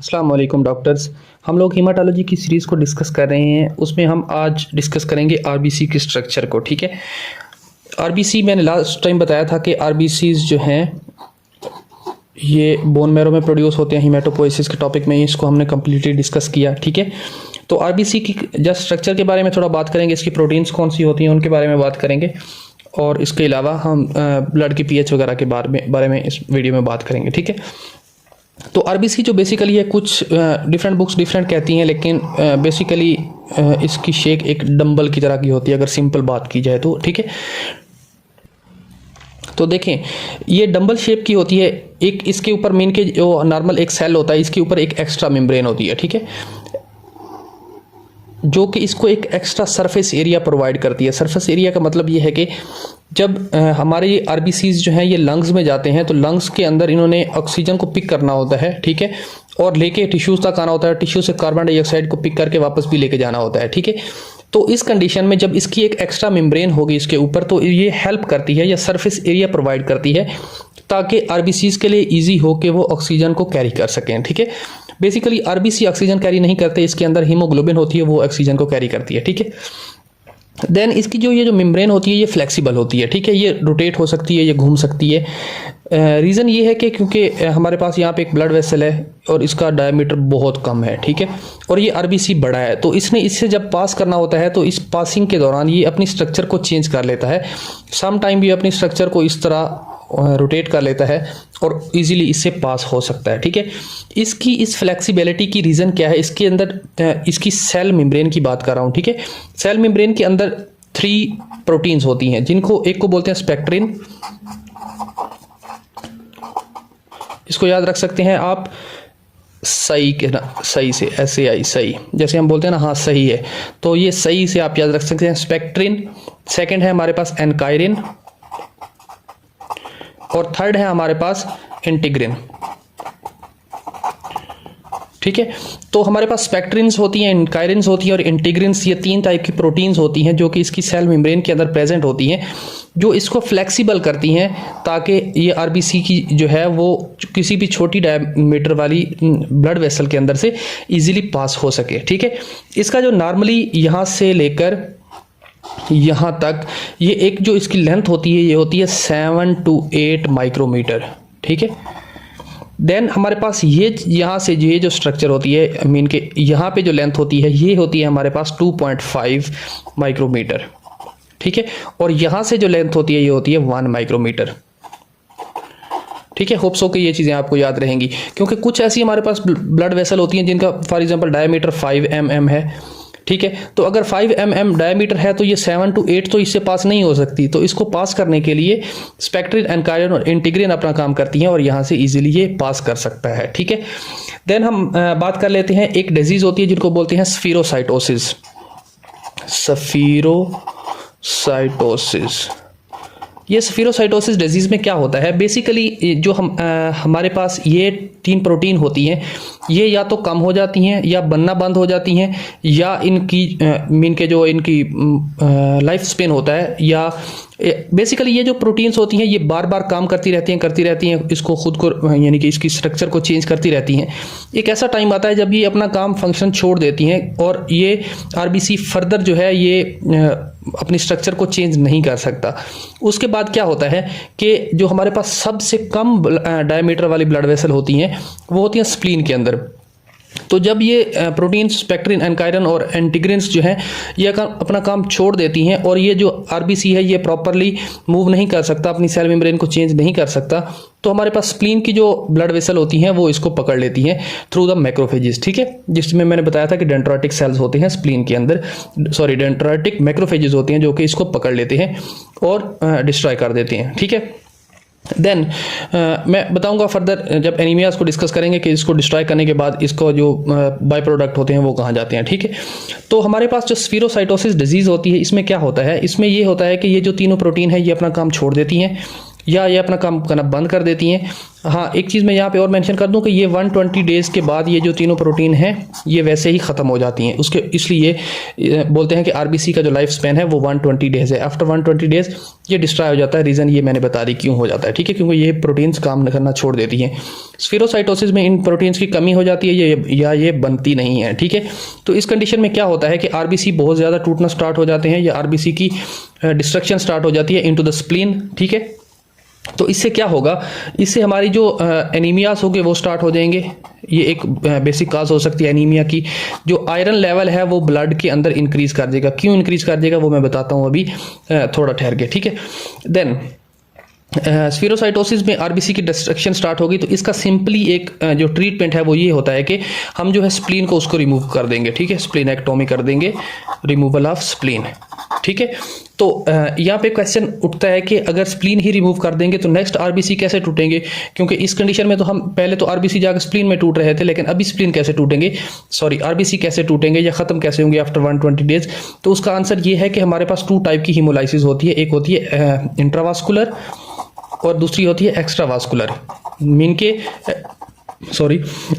अस्सलाम वालेकुम डॉक्टर्स। हम लोग हीमाटोलॉजी की सीरीज़ को डिस्कस कर रहे हैं। उसमें हम आज डिस्कस करेंगे आरबीसी के स्ट्रक्चर को। ठीक है, आरबीसी मैंने लास्ट टाइम बताया था कि आरबीसीज जो हैं ये बोन मैरो में प्रोड्यूस होते हैं। हीमाटोपोइसिस के टॉपिक में इसको हमने कम्प्लीटली डिस्कस किया। ठीक है, तो आरबीसी की जस्ट स्ट्रक्चर के बारे में थोड़ा बात करेंगे, इसकी प्रोटीन्स कौन सी होती हैं उनके बारे में बात करेंगे, और इसके अलावा हम ब्लड की पीएच वगैरह के बारे में इस वीडियो में बात करेंगे। ठीक है, तो आरबीसी जो बेसिकली है, कुछ डिफरेंट बुक्स डिफरेंट कहती हैं, लेकिन बेसिकली इसकी शेक एक डंबल की तरह की होती है अगर सिंपल बात की जाए तो। ठीक है, तो देखें ये डंबल शेप की होती है। एक इसके ऊपर मेन के जो नॉर्मल एक सेल होता है, इसके ऊपर एक एक्स्ट्रा मेम्ब्रेन होती है। ठीक है, जो कि इसको एक एक्स्ट्रा सरफेस एरिया प्रोवाइड करती है। सरफेस एरिया का मतलब ये है कि जब हमारे ये आरबीसीज जो हैं ये लंग्स में जाते हैं, तो लंग्स के अंदर इन्होंने ऑक्सीजन को पिक करना होता है। ठीक है, और लेके टिश्यूज़ तक आना होता है। टिश्यू से कार्बन डाइऑक्साइड को पिक करके वापस भी लेके जाना होता है। ठीक है, तो इस कंडीशन में जब इसकी एक एक्स्ट्रा मेम्ब्रेन होगी इसके ऊपर, तो ये हेल्प करती है या सरफेस एरिया प्रोवाइड करती है ताकि आरबीसीज के लिए ईजी हो कि वो ऑक्सीजन को कैरी कर सकें। ठीक है, बेसिकली आरबीसी ऑक्सीजन कैरी नहीं करते, इसके अंदर हीमोग्लोबिन होती है, वो ऑक्सीजन को कैरी करती है। ठीक है, देन इसकी ये जो मेम्ब्रेन होती है ये फ्लेक्सिबल होती है। ठीक है, ये रोटेट हो सकती है, ये घूम सकती है। रीज़न ये है कि क्योंकि हमारे पास यहाँ पे एक ब्लड वेसल है और इसका डायमीटर बहुत कम है। ठीक है, और ये आरबीसी बड़ा है, तो इसने इससे जब पास करना होता है तो इस पासिंग के दौरान ये अपनी स्ट्रक्चर को चेंज कर लेता है। सम टाइम ये अपनी स्ट्रक्चर को इस तरह रोटेट कर लेता है और इजीली इससे पास हो सकता है। ठीक है, इसकी इस फ्लेक्सिबिलिटी की रीज़न क्या है, इसके अंदर इसकी सेल मेम्ब्रेन की बात कर रहा हूँ। ठीक है, सेल मेम्ब्रेन के अंदर 3 प्रोटीन्स होती हैं, जिनको एक को बोलते हैं स्पेक्ट्रिन, इसको याद रख सकते हैं आप सही के ना, सही से SAI सही, जैसे हम बोलते हैं ना हाँ सही है, तो ये सही से आप याद रख सकते हैं स्पेक्ट्रिन। सेकंड है हमारे पास एनकायरिन, और थर्ड है हमारे पास इंटीग्रिन। ठीक है, तो हमारे पास स्पेक्ट्रिन्स होती हैं, इनकायरिन्स होती हैं और इंटीग्रिन्स, ये 3 टाइप की प्रोटीन्स होती हैं जो कि इसकी सेल मेम्ब्रेन के अंदर प्रेजेंट होती हैं, जो इसको फ्लेक्सिबल करती हैं ताकि ये आरबीसी की जो है वो किसी भी छोटी डायमीटर वाली ब्लड वेसल के अंदर से इजीली पास हो सके। ठीक है, इसका जो नॉर्मली यहाँ से लेकर यहाँ तक ये एक जो इसकी लेंथ होती है ये होती है 7 to 8 माइक्रोमीटर। ठीक है, देन हमारे पास ये यहाँ से ये जो स्ट्रक्चर होती है मीन के यहाँ पे जो लेंथ होती है ये होती है हमारे पास 2.5 माइक्रोमीटर। ठीक है, और यहाँ से जो लेंथ होती है ये होती है 1 माइक्रोमीटर। ठीक है, होप सो कि ये चीज़ें आपको याद रहेंगी, क्योंकि कुछ ऐसी हमारे पास ब्लड वेसल होती हैं जिनका फॉर एग्जांपल डायमीटर 5 mm है। ठीक है, तो अगर 5 mm डायमीटर है तो ये 7 to 8 तो इससे पास नहीं हो सकती, तो इसको पास करने के लिए स्पेक्ट्रिन, एनकायरिन और इंटीग्रिन अपना काम करती हैं और यहाँ से इजीली ये पास कर सकता है। ठीक है, देन हम बात कर लेते हैं, एक डिजीज़ होती है जिनको बोलते हैं स्फीरोसाइटोसिस। स्फीरोसाइटोसिस, ये स्फीरोसाइटोसिस डिजीज़ में क्या होता है, बेसिकली जो हमारे पास ये 3 प्रोटीन होती हैं, ये या तो कम हो जाती हैं या बनना बंद हो जाती हैं, या इनकी मीन के जो इनकी लाइफ स्पेन होता है, या बेसिकली ये जो प्रोटीन्स होती हैं ये बार बार काम करती रहती हैं इसको खुद को यानी कि इसकी स्ट्रक्चर को चेंज करती रहती हैं। एक ऐसा टाइम आता है जब ये अपना काम फंक्शन छोड़ देती हैं और ये आरबीसी फर्दर जो है ये अपनी स्ट्रक्चर को चेंज नहीं कर सकता। उसके बाद क्या होता है कि जो हमारे पास सबसे कम डायमीटर वाली ब्लड वेसल होती हैं वो होती हैं स्प्लीन के अंदर। तो जब ये प्रोटीन स्पेक्ट्रिन, एनकायरिन और इंटीग्रिन्स जो हैं ये अपना काम छोड़ देती हैं और ये जो आरबीसी है ये प्रॉपरली मूव नहीं कर सकता, अपनी सेल मेम्ब्रेन को चेंज नहीं कर सकता, तो हमारे पास स्प्लीन की जो ब्लड वेसल होती हैं वो इसको पकड़ लेती हैं थ्रू द मैक्रोफेजेस। ठीक है, जिसमें मैंने बताया था कि डेंड्राइटिक सेल्स होते हैं स्प्लीन के अंदर, सॉरी डेंड्राइटिक मैक्रोफेजेस होते हैं जो कि इसको पकड़ लेते हैं और डिस्ट्रॉय कर देते हैं। ठीक है, देन मैं बताऊंगा फर्दर जब एनीमियाज को डिस्कस करेंगे कि इसको डिस्ट्रॉय करने के बाद इसको जो बाय प्रोडक्ट होते हैं वो कहाँ जाते हैं। ठीक है, तो हमारे पास जो स्फीरोसाइटोसिस डिजीज़ होती है इसमें क्या होता है, इसमें ये होता है कि ये जो तीनों प्रोटीन है ये अपना काम छोड़ देती हैं या ये अपना काम करना बंद कर देती हैं। हाँ, एक चीज़ मैं यहाँ पे और मेंशन कर दूं कि ये 120 डेज़ के बाद ये जो तीनों प्रोटीन हैं ये वैसे ही ख़त्म हो जाती हैं। उसके इसलिए बोलते हैं कि आरबीसी का जो लाइफ स्पैन है वो 120 डेज़ है। आफ्टर 120 डेज़ ये डिस्ट्रॉय हो जाता है। रीज़न ये मैंने बता दी क्यों हो जाता है, ठीक है, क्योंकि ये प्रोटीन्स काम करना छोड़ देती हैं। स्फीरोसाइटोसिस में इन प्रोटीन्स की कमी हो जाती है या ये बनती नहीं है, ठीक है। तो इस कंडीशन में क्या होता है कि आरबीसी बहुत ज़्यादा टूटना स्टार्ट हो जाते हैं या आरबीसी की डिस्ट्रक्शन स्टार्ट हो जाती है इनटू द स्प्लीन, ठीक है। तो इससे क्या होगा, इससे हमारी जो एनीमियास होंगे वो स्टार्ट हो जाएंगे। ये एक बेसिक काज हो सकती है एनीमिया की। जो आयरन लेवल है वो ब्लड के अंदर इंक्रीज कर देगा। क्यों इंक्रीज कर देगा वो मैं बताता हूँ अभी थोड़ा ठहर के, ठीक है। देन स्फीरोसाइटोसिस में आरबीसी की डिस्ट्रक्शन स्टार्ट होगी। तो इसका सिंपली एक जो ट्रीटमेंट है वो ये होता है कि हम जो है स्प्लीन को उसको रिमूव कर देंगे, ठीक है, स्प्लीनेक्टोमी कर देंगे, रिमूवल ऑफ स्प्लीन, ठीक है। तो यहाँ पे क्वेश्चन उठता है कि अगर स्प्लीन ही रिमूव कर देंगे तो नेक्स्ट आरबीसी कैसे टूटेंगे, क्योंकि इस कंडीशन में तो हम पहले तो आरबीसी जाकर स्प्लीन में टूट रहे थे, लेकिन अभी स्प्लीन कैसे टूटेंगे, सॉरी आरबीसी कैसे टूटेंगे या खत्म कैसे होंगे आफ्टर 120 डेज। तो उसका आंसर ये है कि हमारे पास 2 टाइप की हीमोलाइसिस होती है। एक होती है इंट्रावास्कुलर और दूसरी होती है एक्स्ट्रावास्कुलर। मीन के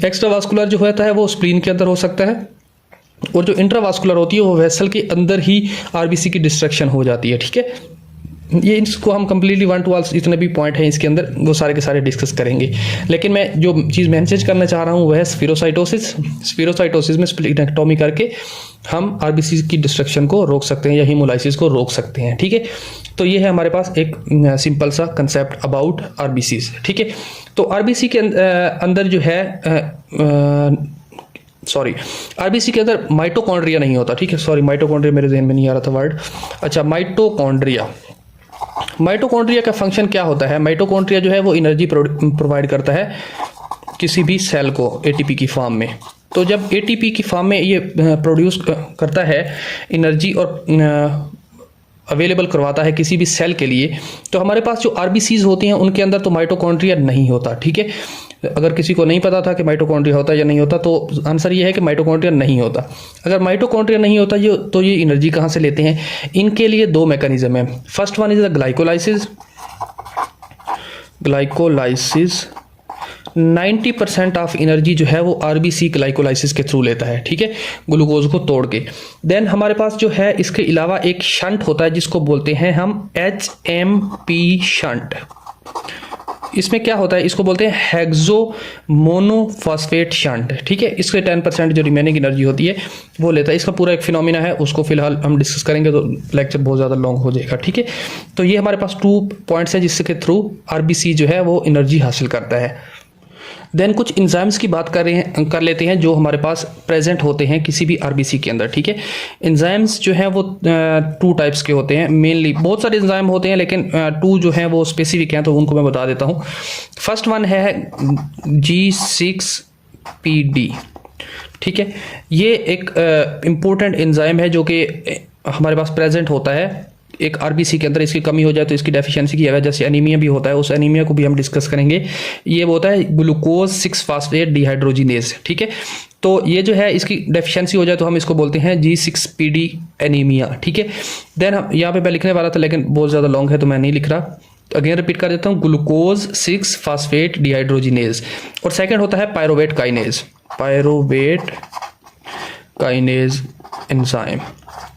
एक्स्ट्रावास्कुलर जो होता है वो स्प्लीन के अंदर हो सकता है, और जो इंट्रावास्कुलर होती है वो वेसल के अंदर ही आरबीसी की डिस्ट्रक्शन हो जाती है, ठीक है। ये इसको हम कंप्लीटली 1 to all जितने भी पॉइंट हैं इसके अंदर वो सारे के सारे डिस्कस करेंगे। लेकिन मैं जो चीज़ मैसेज करना चाह रहा हूँ वह है स्फीरोसाइटोसिस में स्प्लीनेक्टोमी करके हम आरबीसी की डिस्ट्रक्शन को रोक सकते हैं या हीमोलाइसिस को रोक सकते हैं, ठीक है। तो ये है हमारे पास एक सिंपल सा कंसेप्ट अबाउट आरबीसीज, ठीक है। तो आरबीसी के अंदर जो है आरबीसी के अंदर माइटोकॉन्ड्रिया नहीं होता, ठीक है। सॉरी, माइटोकॉन्ड्रिया मेरे जहन में नहीं आ रहा था वर्ड। अच्छा, माइटोकॉन्ड्रिया का फंक्शन क्या होता है। माइटोकॉन्ड्रिया जो है वो एनर्जी प्रोवाइड करता है किसी भी सेल को एटीपी की फॉर्म में। तो जब एटीपी की फॉर्म में ये प्रोड्यूस करता है एनर्जी और अवेलेबल करवाता है किसी भी सेल के लिए, तो हमारे पास जो आरबीसीज होती हैं उनके अंदर तो माइटोकॉन्ड्रिया नहीं होता, ठीक है। अगर किसी को नहीं पता था कि माइटोकॉन्ड्रिया होता है या नहीं होता, तो आंसर ये है कि माइटोकॉन्ड्रिया नहीं होता। अगर माइटोकॉन्ड्रिया नहीं होता तो ये एनर्जी कहाँ से लेते हैं। इनके लिए 2 मैकेनिज्म है। First one is the glycolysis. 90% of energy जो है वो आरबीसी ग्लाइकोलाइसिस के थ्रू लेता है, ठीक है, ग्लूकोज को तोड़ के। देन हमारे पास जो है इसके अलावा एक शंट होता है जिसको बोलते हैं हम HMP शंट। इसमें क्या होता है, इसको बोलते हैं हेक्सो मोनोफॉस्फेट शंट, ठीक है। इसके 10% जो रिमेनिंग एनर्जी होती है वो लेता है। इसका पूरा एक फिनोमिना है, उसको फिलहाल हम डिस्कस करेंगे तो लेक्चर बहुत ज़्यादा लॉन्ग हो जाएगा, ठीक है। तो ये हमारे पास 2 पॉइंट्स हैं जिसके थ्रू आरबीसी जो है वो एनर्जी हासिल करता है। देन कुछ इंजाइम्स की बात कर लेते हैं जो हमारे पास प्रेजेंट होते हैं किसी भी आरबीसी के अंदर, ठीक है। इंजाइम्स जो है वो 2 टाइप्स के होते हैं मेनली। बहुत सारे इंजाइम होते हैं लेकिन 2 जो हैं वो स्पेसिफिक हैं, तो उनको मैं बता देता हूँ। फर्स्ट वन है G6PD, ठीक है। ये एक इम्पोर्टेंट इंजाइम है जो कि हमारे पास प्रेजेंट होता है एक आरबीसी के अंदर। इसकी कमी हो जाए तो इसकी डेफिशिएंसी की वजह से एनीमिया भी होता है, उस एनीमिया को भी हम डिस्कस करेंगे। ये होता है ग्लूकोज 6 फास्फेट डिहाइड्रोजिनेज, ठीक है। तो ये जो है इसकी डेफिशिएंसी हो जाए तो हम इसको बोलते हैं G6PD एनीमिया, ठीक है। देन यहाँ पे मैं लिखने वाला था लेकिन बहुत ज़्यादा लॉन्ग है तो मैं नहीं लिख रहा, अगेन रिपीट कर देता हूँ, ग्लूकोज 6 फास्फेट डिहाइड्रोजिनेज। और सेकेंड होता है पायरोवेट काइनेज एंजाइम।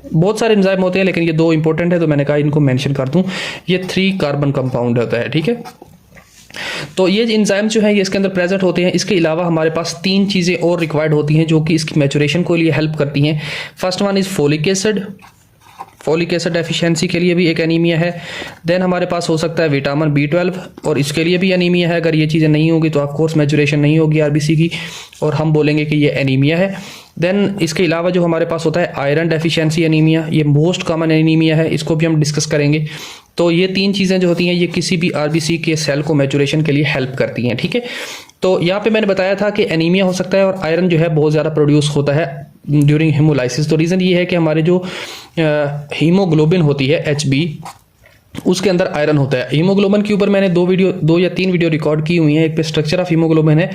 बहुत सारे एंजाइम होते हैं लेकिन ये 2 इंपॉर्टेंट है तो मैंने कहा इनको मेंशन कर दूं। ये 3 कार्बन कंपाउंड होता है, ठीक है। तो ये एंजाइम जो है ये इसके अंदर प्रेजेंट होते हैं। इसके अलावा हमारे पास 3 चीज़ें और रिक्वायर्ड होती हैं जो कि इसकी मैचुरेशन को लिए हेल्प करती हैं। First one is folic acid deficiency के लिए भी एक एनीमिया है। देन हमारे पास हो सकता है विटामिन B12 और इसके लिए भी एनीमिया है। अगर ये चीज़ें नहीं होगी तो ऑफ कोर्स मैचुरेशन नहीं होगी आरबीसी की और हम बोलेंगे कि ये एनीमिया है। देन इसके अलावा जो हमारे पास होता है आयरन डेफिशिएंसी एनीमिया, ये मोस्ट कॉमन एनीमिया है, इसको भी हम डिस्कस करेंगे। तो ये 3 चीज़ें जो होती हैं ये किसी भी आरबीसी के सेल को मैचुरेशन के लिए हेल्प करती हैं, ठीक है। तो यहाँ पे मैंने बताया था कि एनीमिया हो सकता है और आयरन जो है बहुत ज़्यादा प्रोड्यूस होता है ड्यूरिंग हीमोलाइसिस। तो रीज़न ये है कि हमारे जो हीमोग्लोबिन होती है HB, उसके अंदर आयरन होता है। हीमोग्लोबिन के ऊपर मैंने दो या तीन वीडियो रिकॉर्ड की हुई हैं। एक पे स्ट्रक्चर ऑफ हीमोग्लोबिन है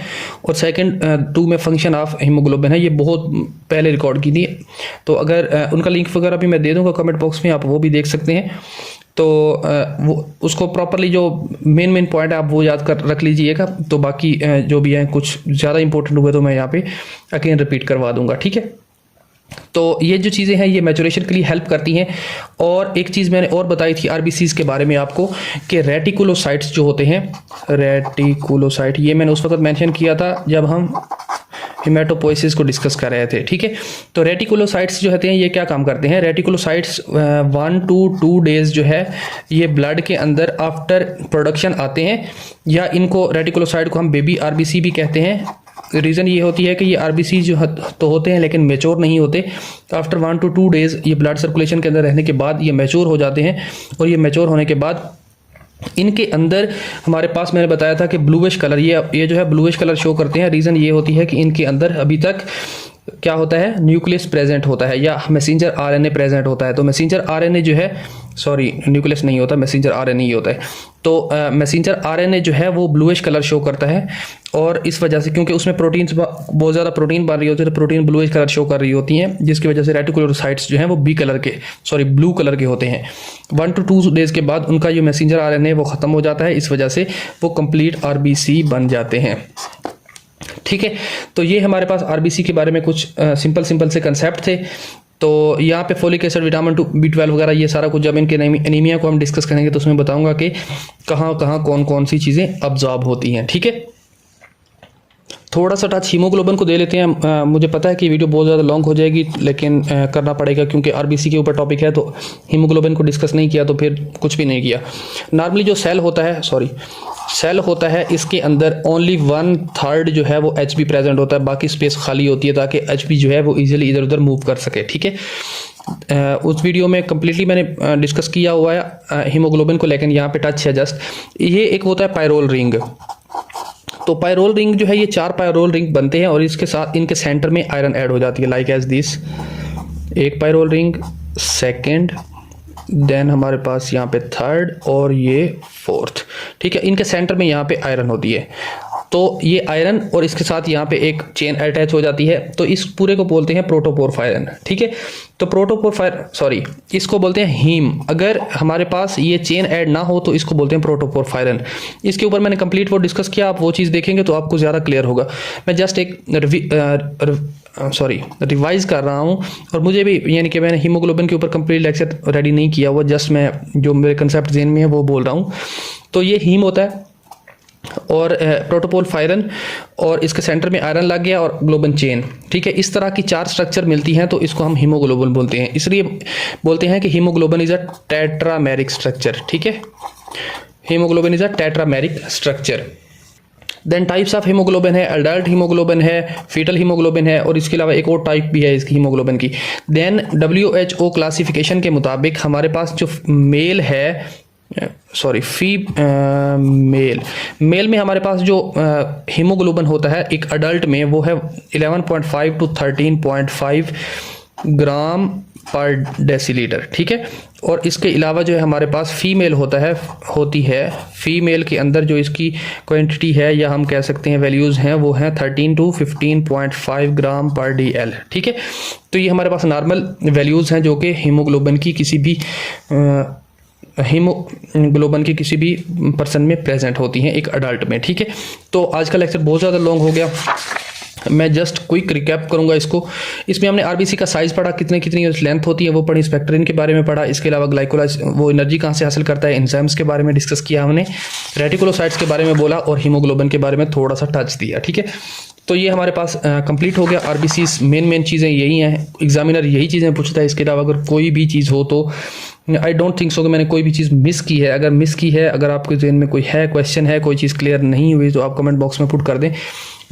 और सेकंड 2 में फंक्शन ऑफ हीमोग्लोबिन है। ये बहुत पहले रिकॉर्ड की थी, तो अगर उनका लिंक वगैरह भी मैं दे दूंगा कमेंट बॉक्स में, आप वो भी देख सकते हैं। तो वो उसको प्रॉपरली जो मेन पॉइंट है आप वो याद कर रख लीजिएगा। तो बाकी जो भी है कुछ ज़्यादा इंपॉर्टेंट हुए तो मैं यहाँ पे अगेन रिपीट करवा दूंगा, ठीक है। तो ये जो चीज़ें हैं ये मैचुरेशन के लिए हेल्प करती हैं। और एक चीज़ मैंने और बताई थी आरबीसीज के बारे में आपको कि रेटिकुलोसाइट्स जो होते हैं, रेटिकुलोसाइट ये मैंने उस वक्त मेंशन किया था जब हम हिमेटोपोइसिस को डिस्कस कर रहे थे, ठीक है। तो रेटिकुलोसाइट्स जो होते हैं ये क्या काम करते हैं? रेटिकुलोसाइट्स 1 to 2 डेज जो है ये ब्लड के अंदर आफ्टर प्रोडक्शन आते हैं, या इनको रेटिकुलोसाइट को हम बेबी आरबीसी भी कहते हैं। रीज़न ये होती है कि ये आरबीसी जो तो होते हैं लेकिन मेच्योर नहीं होते। आफ्टर 1 to 2 डेज ये ब्लड सर्कुलेशन के अंदर रहने के बाद ये मैच्योर हो जाते हैं, और ये मैच्योर होने के बाद इनके अंदर हमारे पास मैंने बताया था कि ब्लूइश कलर, ये जो है ब्लूइश कलर शो करते हैं। रीज़न ये होती है कि इनके अंदर अभी तक क्या होता है, न्यूक्लियस प्रेजेंट होता है या मैसेंजर आरएनए प्रेजेंट होता है। तो मैसेंजर आरएनए जो है, सॉरी न्यूक्लियस नहीं होता, मैसेंजर आरएनए ही होता है। तो मैसेंजर आरएनए जो है वो ब्लूइश कलर शो करता है, और इस वजह से क्योंकि उसमें प्रोटीन्स बहुत ज़्यादा प्रोटीन बन रही होती है, तो प्रोटीन ब्लूइश कलर शो कर रही होती हैं, जिसकी वजह से रेटिकुलोसाइट्स जो हैं वो ब्लू कलर के होते हैं। 1 to 2 डेज के बाद उनका जो मैसेंजर आरएनए वो ख़त्म हो जाता है, इस वजह से वो कंप्लीट आरबीसी बन जाते हैं, ठीक है। तो ये हमारे पास आरबीसी के बारे में कुछ सिंपल से कंसेप्ट थे। तो यहाँ पे फोलिक एसिड, विटामिन B12 वगैरह ये सारा कुछ जब इनके एनीमिया को हम डिस्कस करेंगे तो उसमें बताऊंगा कि कहाँ कौन सी चीज़ें अब्जॉर्ब होती हैं, ठीक है। थोड़ा सा टच हीमोग्लोबिन को दे लेते हैं। मुझे पता है कि वीडियो बहुत ज़्यादा लॉन्ग हो जाएगी, लेकिन करना पड़ेगा क्योंकि आरबीसी के ऊपर टॉपिक है, तो हीमोग्लोबिन को डिस्कस नहीं किया तो फिर कुछ भी नहीं किया। नॉर्मली जो सेल होता है इसके अंदर ओनली 1/3 जो है वो एचबी प्रेजेंट होता है, बाकी स्पेस खाली होती है ताकि एचबी जो है वो इजीली इधर उधर मूव कर सके, ठीक है। उस वीडियो में कम्प्लीटली मैंने डिस्कस किया हुआ है हीमोग्लोबिन को, लेकिन यहाँ पे टच है जस्ट। ये एक होता है पायरोल रिंग। तो पायरोल रिंग जो है ये 4 पायरोल रिंग बनते हैं, और इसके साथ इनके सेंटर में आयरन ऐड हो जाती है, लाइक एज दिस। एक पायरोल रिंग, सेकंड, देन हमारे पास यहाँ पे 3rd और ये 4th, ठीक है। इनके सेंटर में यहाँ पे आयरन होती है। तो ये आयरन और इसके साथ यहाँ पे एक चेन अटैच हो जाती है, तो इस पूरे को बोलते हैं प्रोटोपोरफायरन, ठीक है। तो इसको बोलते हैं हीम। अगर हमारे पास ये चेन ऐड ना हो तो इसको बोलते हैं प्रोटोपोरफायरन। इसके ऊपर मैंने कंप्लीट वो डिस्कस किया, आप वो चीज़ देखेंगे तो आपको ज़्यादा क्लियर होगा। मैं जस्ट एक रिवाइज कर रहा हूँ, और मुझे भी यानी कि मैंने हीमोग्लोबिन के ऊपर कंप्लीट लेक्चर रेडी नहीं किया हुआ, जस्ट मैं जो मेरे कंसेप्ट ज़हन में है वो बोल रहा हूँ। तो ये हीम होता है और प्रोटोपोरफायरन, और इसके सेंटर में आयरन लग गया और ग्लोबिन चेन, ठीक है। इस तरह की 4 स्ट्रक्चर मिलती हैं तो इसको हम हीमोग्लोबिन बोलते हैं। इसलिए बोलते हैं कि haemoglobin is a tetrameric structure, ठीक है। Haemoglobin is a tetrameric structure. Then types of haemoglobin है, अडल्ट हीमोग्लोबिन है, फीटल हीमोग्लोबिन है, और इसके अलावा एक और टाइप भी है इसकी हीमोग्लोबिन की। देन WHO क्लासिफिकेशन के मुताबिक हमारे पास जो मेल है, मेल में हमारे पास जो हीमोग्लोबिन होता है एक अडल्ट में वो है 11.5 to 13.5 ग्राम पर डेसीलीटर, ठीक है। और इसके अलावा जो है हमारे पास फीमेल होती है, फीमेल के अंदर जो इसकी क्वांटिटी है या हम कह सकते हैं वैल्यूज़ हैं वो हैं 13 to 15.5 ग्राम पर DL, ठीक है। तो ये हमारे पास नॉर्मल वैल्यूज़ हैं जो कि हीमोग्लोबिन की किसी भी पर्सन में प्रेजेंट होती हैं एक अडल्ट में, ठीक है। तो आज का लेक्चर बहुत ज़्यादा लॉन्ग हो गया, मैं जस्ट क्विक रिकैप करूंगा इसको। इसमें हमने आरबीसी का साइज पढ़ा, कितनी लेंथ होती है वो पढ़ी, स्पेक्ट्रिन के बारे में पढ़ा, इसके अलावा ग्लाइकोलाइज वो एनर्जी कहाँ से हासिल करता है, एंजाइम्स के बारे में डिस्कस किया हमने, रेटिकुलोसाइट्स के बारे में बोला, और हीमोग्लोबिन के बारे में थोड़ा सा टच दिया, ठीक है। तो ये हमारे पास कंप्लीट हो गया। आरबीसी मेन चीज़ें यही हैं, एग्जामिनर यही चीज़ें पूछता है। इसके अलावा अगर कोई भी चीज़ हो तो आई डोंट थिंक सो कि मैंने कोई भी चीज़ मिस की है। अगर मिस की है, अगर आपके जहन में कोई है क्वेश्चन है, कोई चीज़ क्लियर नहीं हुई तो आप कमेंट बॉक्स में पुट कर दें,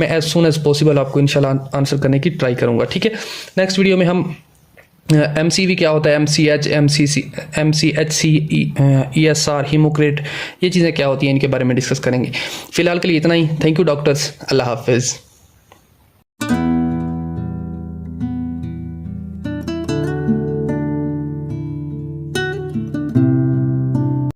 मैं एज सुन एज पॉसिबल आपको इंशाल्लाह आंसर करने की ट्राई करूँगा, ठीक है। नेक्स्ट वीडियो में हम MCV क्या होता है, MCH, MCHC, ESR, हीमोक्रेट, ये चीज़ें क्या होती हैं इनके बारे में डिस्कस करेंगे। फिलहाल के लिए इतना ही। थैंक यू डॉक्टर्स, अल्लाह हाफिज़।